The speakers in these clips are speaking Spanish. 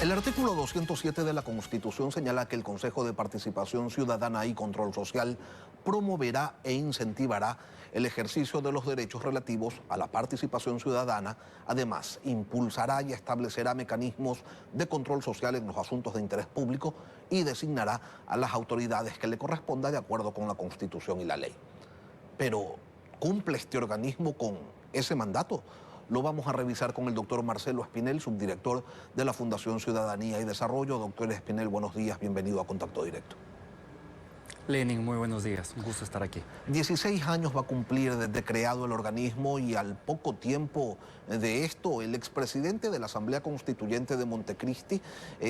El artículo 207 de la Constitución señala que el Consejo de Participación Ciudadana y Control Social promoverá e incentivará el ejercicio de los derechos relativos a la participación ciudadana. Además, impulsará y establecerá mecanismos de control social en los asuntos de interés público y designará a las autoridades que le corresponda de acuerdo con la Constitución y la ley. Pero, ¿cumple este organismo con ese mandato? Lo vamos a revisar con el doctor Marcelo Espinel, subdirector de la Fundación Ciudadanía y Desarrollo. Doctor Espinel, buenos días, bienvenido a Contacto Directo. Lenin, muy buenos días, un gusto estar aquí. 16 años va a cumplir desde creado el organismo y al poco tiempo de esto, el expresidente de la Asamblea Constituyente de Montecristi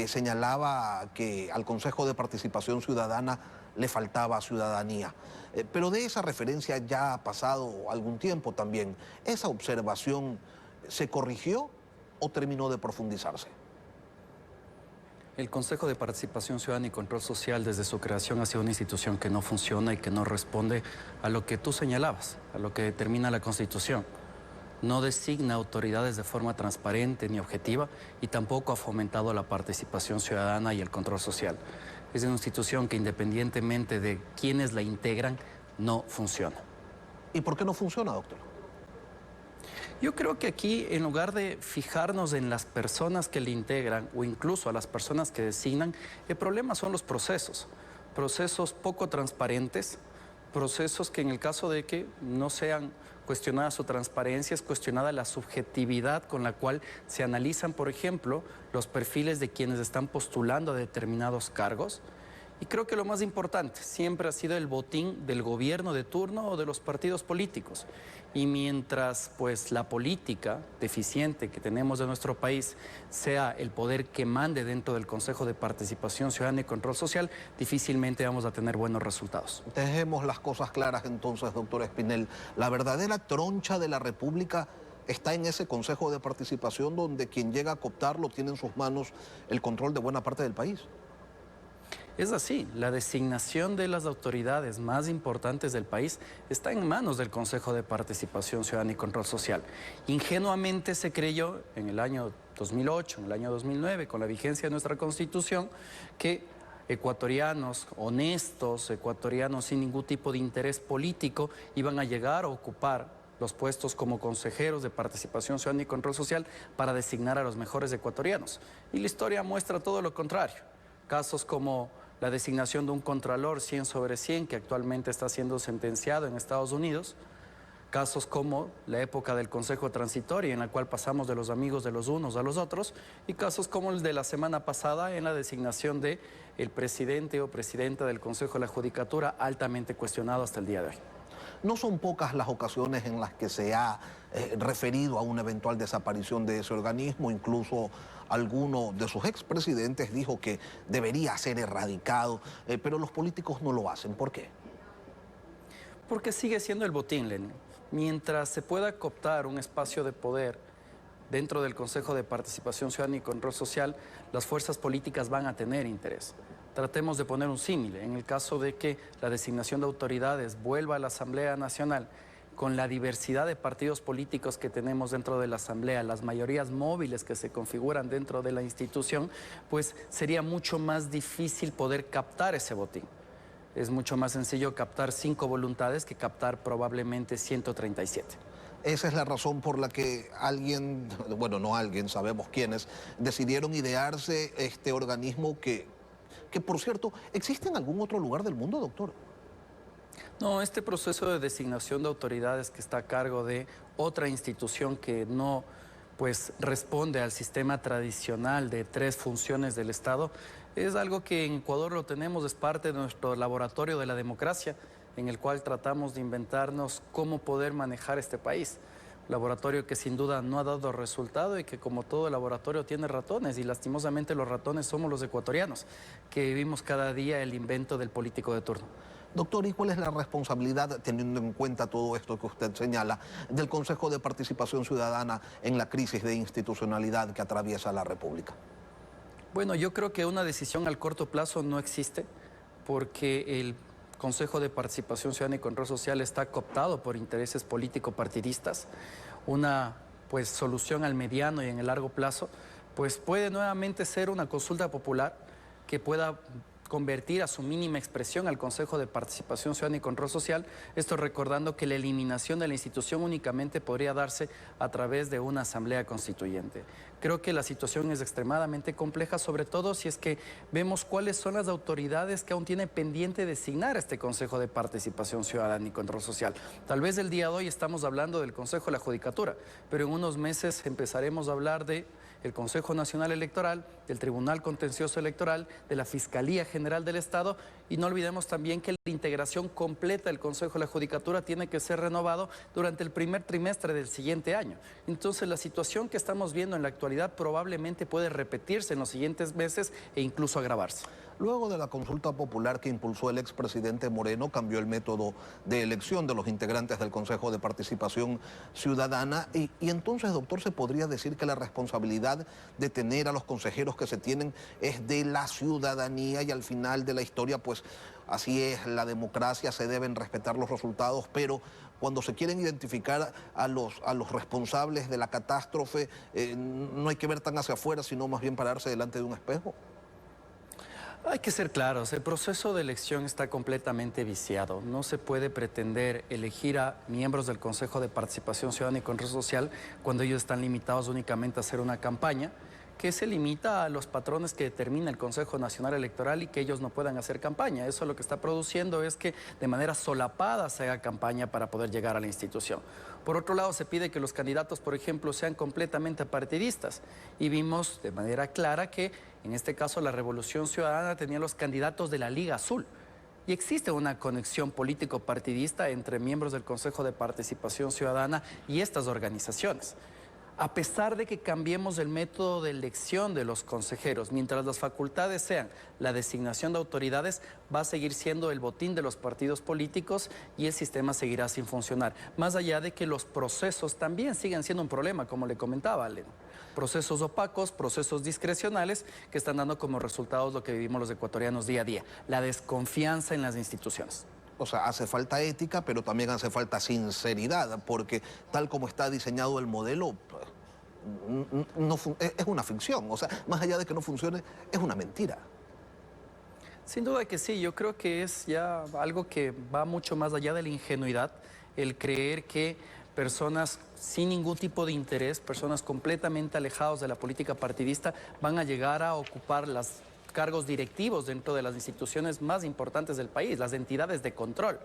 señalaba que al Consejo de Participación Ciudadana le faltaba ciudadanía. Pero de esa referencia ya ha pasado algún tiempo también. ¿Esa observación se corrigió o terminó de profundizarse? El Consejo de Participación Ciudadana y Control Social desde su creación ha sido una institución que no funciona y que no responde a lo que tú señalabas, a lo que determina la Constitución. No designa autoridades de forma transparente ni objetiva y tampoco ha fomentado la participación ciudadana y el control social. Es una institución que independientemente de quienes la integran, no funciona. ¿Y por qué no funciona, doctor? Yo creo que aquí, en lugar de fijarnos en las personas que le integran o incluso a las personas que designan, el problema son los procesos. Procesos poco transparentes, procesos que en el caso de que no sean cuestionada su transparencia, es cuestionada la subjetividad con la cual se analizan, por ejemplo, los perfiles de quienes están postulando a determinados cargos. Y creo que lo más importante siempre ha sido el botín del gobierno de turno o de los partidos políticos. Y mientras pues la política deficiente que tenemos de nuestro país sea el poder que mande dentro del Consejo de Participación Ciudadana y Control Social, difícilmente vamos a tener buenos resultados. Dejemos las cosas claras entonces, doctor Espinel. La verdadera troncha de la República está en ese Consejo de Participación donde quien llega a cooptarlo tiene en sus manos el control de buena parte del país. Es así, la designación de las autoridades más importantes del país está en manos del Consejo de Participación Ciudadana y Control Social. Ingenuamente se creyó en el año 2008, en el año 2009, con la vigencia de nuestra Constitución, que ecuatorianos honestos, ecuatorianos sin ningún tipo de interés político, iban a llegar a ocupar los puestos como consejeros de Participación Ciudadana y Control Social para designar a los mejores ecuatorianos. Y la historia muestra todo lo contrario. Casos como la designación de un contralor 100 sobre 100 que actualmente está siendo sentenciado en Estados Unidos, casos como la época del Consejo Transitorio en la cual pasamos de los amigos de los unos a los otros, y casos como el de la semana pasada en la designación de el presidente o presidenta del Consejo de la Judicatura, altamente cuestionado hasta el día de hoy. No son pocas las ocasiones en las que se ha referido a una eventual desaparición de ese organismo. Incluso alguno de sus expresidentes dijo que debería ser erradicado, pero los políticos no lo hacen. ¿Por qué? Porque sigue siendo el botín, Lenin. Mientras se pueda cooptar un espacio de poder dentro del Consejo de Participación Ciudadana y Control Social, las fuerzas políticas van a tener interés. Tratemos de poner un símil. En el caso de que la designación de autoridades vuelva a la Asamblea Nacional, con la diversidad de partidos políticos que tenemos dentro de la Asamblea, las mayorías móviles que se configuran dentro de la institución, pues sería mucho más difícil poder captar ese botín. Es mucho más sencillo captar 5 voluntades que captar probablemente 137. Esa es la razón por la que alguien, bueno, no alguien, sabemos quiénes, decidieron idearse este organismo que por cierto, ¿existe en algún otro lugar del mundo, doctor? No, este proceso de designación de autoridades que está a cargo de otra institución que no pues responde al sistema tradicional de 3 funciones del Estado, es algo que en Ecuador lo tenemos, es parte de nuestro laboratorio de la democracia, en el cual tratamos de inventarnos cómo poder manejar este país. Laboratorio que sin duda no ha dado resultado y que como todo laboratorio tiene ratones, y lastimosamente los ratones somos los ecuatorianos, que vivimos cada día el invento del político de turno. Doctor, ¿y cuál es la responsabilidad, teniendo en cuenta todo esto que usted señala, del Consejo de Participación Ciudadana en la crisis de institucionalidad que atraviesa la República? Bueno, yo creo que una decisión al corto plazo no existe, porque el Consejo de Participación Ciudadana y Control Social está cooptado por intereses político-partidistas. Una solución al mediano y en el largo plazo pues puede nuevamente ser una consulta popular que pueda convertir a su mínima expresión al Consejo de Participación Ciudadana y Control Social, esto recordando que la eliminación de la institución únicamente podría darse a través de una asamblea constituyente. Creo que la situación es extremadamente compleja, sobre todo si es que vemos cuáles son las autoridades que aún tiene pendiente designar a este Consejo de Participación Ciudadana y Control Social. Tal vez el día de hoy estamos hablando del Consejo de la Judicatura, pero en unos meses empezaremos a hablar de el Consejo Nacional Electoral, del Tribunal Contencioso Electoral, de la Fiscalía General del Estado, y no olvidemos también que la integración completa del Consejo de la Judicatura tiene que ser renovado durante el primer trimestre del siguiente año. Entonces, la situación que estamos viendo en la actualidad probablemente puede repetirse en los siguientes meses e incluso agravarse. Luego de la consulta popular que impulsó el expresidente Moreno, cambió el método de elección de los integrantes del Consejo de Participación Ciudadana. Y entonces, doctor, ¿se podría decir que la responsabilidad de tener a los consejeros que se tienen es de la ciudadanía y al final de la historia, pues así es la democracia, se deben respetar los resultados, pero cuando se quieren identificar a los responsables de la catástrofe, no hay que ver tan hacia afuera, sino más bien pararse delante de un espejo? Hay que ser claros, el proceso de elección está completamente viciado. No se puede pretender elegir a miembros del Consejo de Participación Ciudadana y Control Social cuando ellos están limitados únicamente a hacer una campaña que se limita a los patrones que determina el Consejo Nacional Electoral y que ellos no puedan hacer campaña. Eso lo que está produciendo es que de manera solapada se haga campaña para poder llegar a la institución. Por otro lado, se pide que los candidatos, por ejemplo, sean completamente partidistas. Y vimos de manera clara que, en este caso, la Revolución Ciudadana tenía los candidatos de la Liga Azul. Y existe una conexión político-partidista entre miembros del Consejo de Participación Ciudadana y estas organizaciones. A pesar de que cambiemos el método de elección de los consejeros, mientras las facultades sean la designación de autoridades, va a seguir siendo el botín de los partidos políticos y el sistema seguirá sin funcionar. Más allá de que los procesos también siguen siendo un problema, como le comentaba Allen. Procesos opacos, procesos discrecionales que están dando como resultados lo que vivimos los ecuatorianos día a día, la desconfianza en las instituciones. O sea, hace falta ética, pero también hace falta sinceridad, porque tal como está diseñado el modelo, es una ficción. O sea, más allá de que no funcione, es una mentira. Sin duda que sí, yo creo que es ya algo que va mucho más allá de la ingenuidad, el creer que personas sin ningún tipo de interés, personas completamente alejadas de la política partidista, van a llegar a ocupar los cargos directivos dentro de las instituciones más importantes del país, las entidades de control.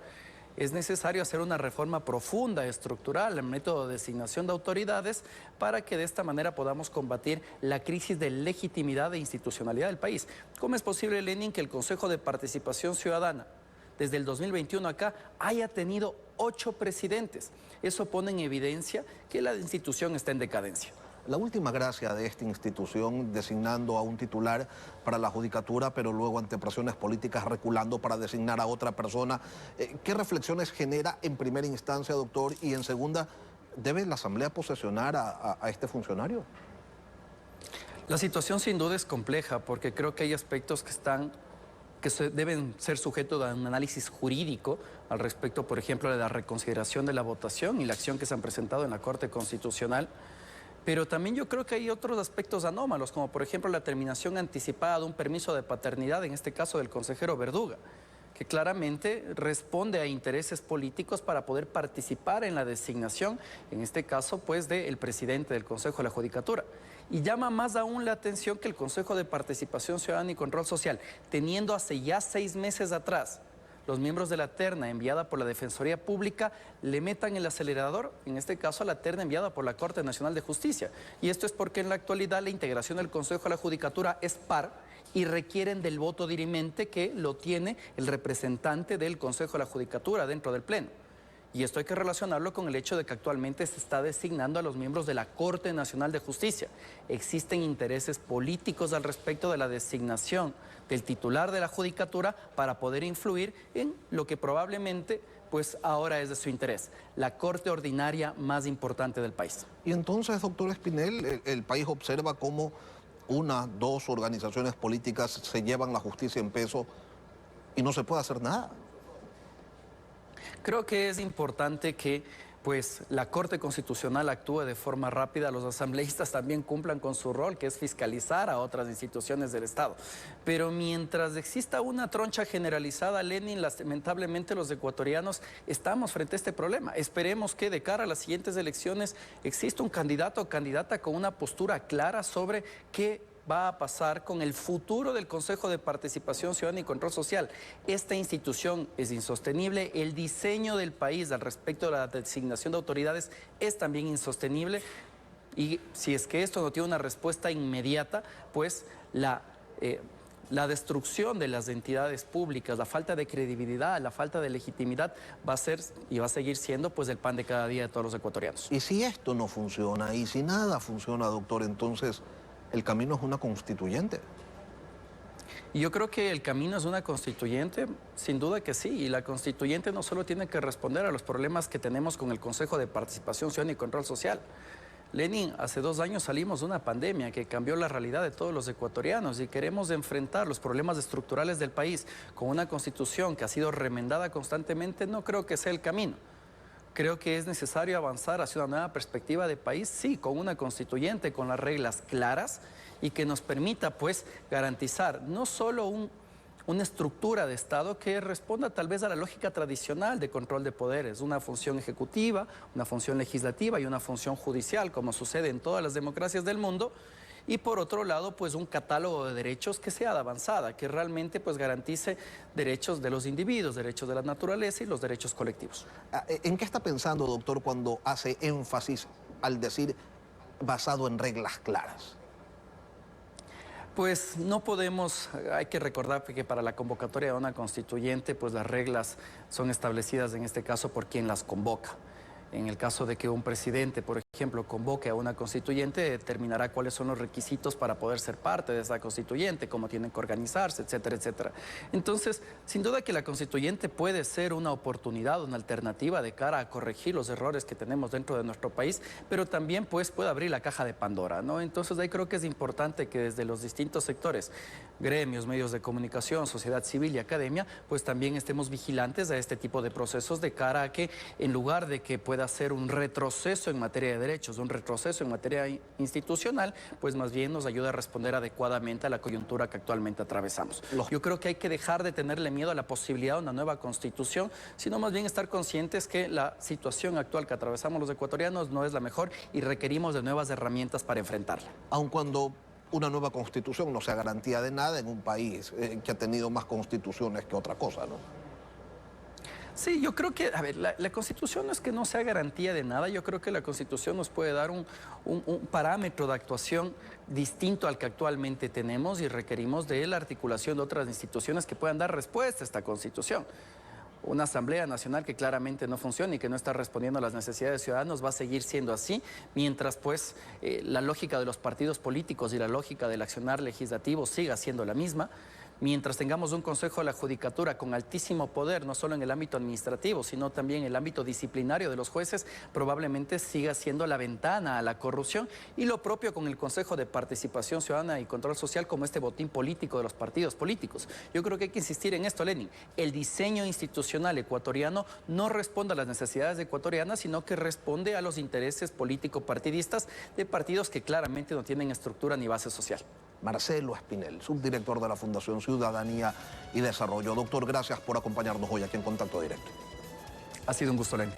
Es necesario hacer una reforma profunda, estructural, el método de designación de autoridades para que de esta manera podamos combatir la crisis de legitimidad e institucionalidad del país. ¿Cómo es posible, Lenin, que el Consejo de Participación Ciudadana, desde el 2021 acá, haya tenido 8 presidentes? Eso pone en evidencia que la institución está en decadencia. La última gracia de esta institución designando a un titular para la judicatura, pero luego ante presiones políticas reculando para designar a otra persona. ¿Qué reflexiones genera en primera instancia, doctor? Y en segunda, ¿debe la Asamblea posesionar a este funcionario? La situación sin duda es compleja porque creo que hay aspectos que deben ser sujetos a un análisis jurídico al respecto, por ejemplo, de la reconsideración de la votación y la acción que se han presentado en la Corte Constitucional. Pero también yo creo que hay otros aspectos anómalos, como por ejemplo la terminación anticipada de un permiso de paternidad, en este caso del consejero Verduga, que claramente responde a intereses políticos para poder participar en la designación, en este caso pues del presidente del Consejo de la Judicatura. Y llama más aún la atención que el Consejo de Participación Ciudadana y Control Social, teniendo hace ya 6 meses atrás los miembros de la terna enviada por la Defensoría Pública le metan el acelerador, en este caso a la terna enviada por la Corte Nacional de Justicia. Y esto es porque en la actualidad la integración del Consejo de la Judicatura es par y requieren del voto dirimente que lo tiene el representante del Consejo de la Judicatura dentro del Pleno. Y esto hay que relacionarlo con el hecho de que actualmente se está designando a los miembros de la Corte Nacional de Justicia. Existen intereses políticos al respecto de la designación del titular de la Judicatura para poder influir en lo que probablemente pues ahora es de su interés, la Corte Ordinaria más importante del país. Y entonces, doctor Espinel, el país observa cómo 1, 2 organizaciones políticas se llevan la justicia en peso y no se puede hacer nada. Creo que es importante que pues la Corte Constitucional actúe de forma rápida, los asambleístas también cumplan con su rol, que es fiscalizar a otras instituciones del Estado. Pero mientras exista una troncha generalizada, Lenin, lamentablemente los ecuatorianos estamos frente a este problema. Esperemos que de cara a las siguientes elecciones exista un candidato o candidata con una postura clara sobre qué va a pasar con el futuro del Consejo de Participación Ciudadana y Control Social. Esta institución es insostenible, el diseño del país al respecto de la designación de autoridades es también insostenible y si es que esto no tiene una respuesta inmediata, pues la destrucción de las entidades públicas, la falta de credibilidad, la falta de legitimidad va a ser y va a seguir siendo pues el pan de cada día de todos los ecuatorianos. Y si esto no funciona y si nada funciona, doctor, entonces el camino es una constituyente. Y yo creo que el camino es una constituyente, sin duda que sí, y la constituyente no solo tiene que responder a los problemas que tenemos con el Consejo de Participación Ciudadana y Control Social. Lenin, hace 2 años salimos de una pandemia que cambió la realidad de todos los ecuatorianos y queremos enfrentar los problemas estructurales del país con una constitución que ha sido remendada constantemente, no creo que sea el camino. Creo que es necesario avanzar hacia una nueva perspectiva de país, sí, con una constituyente, con las reglas claras y que nos permita, pues, garantizar no solo una estructura de Estado que responda tal vez a la lógica tradicional de control de poderes, una función ejecutiva, una función legislativa y una función judicial, como sucede en todas las democracias del mundo, y por otro lado, pues un catálogo de derechos que sea de avanzada, que realmente pues garantice derechos de los individuos, derechos de la naturaleza y los derechos colectivos. ¿En qué está pensando, doctor, cuando hace énfasis al decir basado en reglas claras? Pues no podemos, hay que recordar que para la convocatoria de una constituyente, pues las reglas son establecidas en este caso por quien las convoca. En el caso de que un presidente, por ejemplo, convoque a una constituyente, determinará cuáles son los requisitos para poder ser parte de esa constituyente, cómo tienen que organizarse, etcétera, etcétera. Entonces, sin duda que la constituyente puede ser una oportunidad, una alternativa de cara a corregir los errores que tenemos dentro de nuestro país, pero también pues puede abrir la caja de Pandora, ¿no? Entonces, ahí creo que es importante que desde los distintos sectores, gremios, medios de comunicación, sociedad civil y academia, pues también estemos vigilantes a este tipo de procesos de cara a que en lugar de que pueda hacer un retroceso en materia de derechos, un retroceso en materia institucional, pues más bien nos ayuda a responder adecuadamente a la coyuntura que actualmente atravesamos. Yo creo que hay que dejar de tenerle miedo a la posibilidad de una nueva constitución, sino más bien estar conscientes que la situación actual que atravesamos los ecuatorianos no es la mejor y requerimos de nuevas herramientas para enfrentarla. Aun cuando una nueva constitución no sea garantía de nada en un país que ha tenido más constituciones que otra cosa, ¿no? Sí, yo creo que, a ver, la Constitución no es que no sea garantía de nada, yo creo que la Constitución nos puede dar un parámetro de actuación distinto al que actualmente tenemos y requerimos de la articulación de otras instituciones que puedan dar respuesta a esta Constitución. Una Asamblea Nacional que claramente no funciona y que no está respondiendo a las necesidades de ciudadanos va a seguir siendo así, mientras pues la lógica de los partidos políticos y la lógica del accionar legislativo siga siendo la misma. Mientras tengamos un Consejo de la Judicatura con altísimo poder, no solo en el ámbito administrativo, sino también en el ámbito disciplinario de los jueces, probablemente siga siendo la ventana a la corrupción. Y lo propio con el Consejo de Participación Ciudadana y Control Social, como este botín político de los partidos políticos. Yo creo que hay que insistir en esto, Lenin. El diseño institucional ecuatoriano no responde a las necesidades ecuatorianas, sino que responde a los intereses político-partidistas de partidos que claramente no tienen estructura ni base social. Marcelo Espinel, subdirector de la Fundación Ciudadanía y Desarrollo. Doctor, gracias por acompañarnos hoy aquí en Contacto Directo. Ha sido un gusto, Lenin.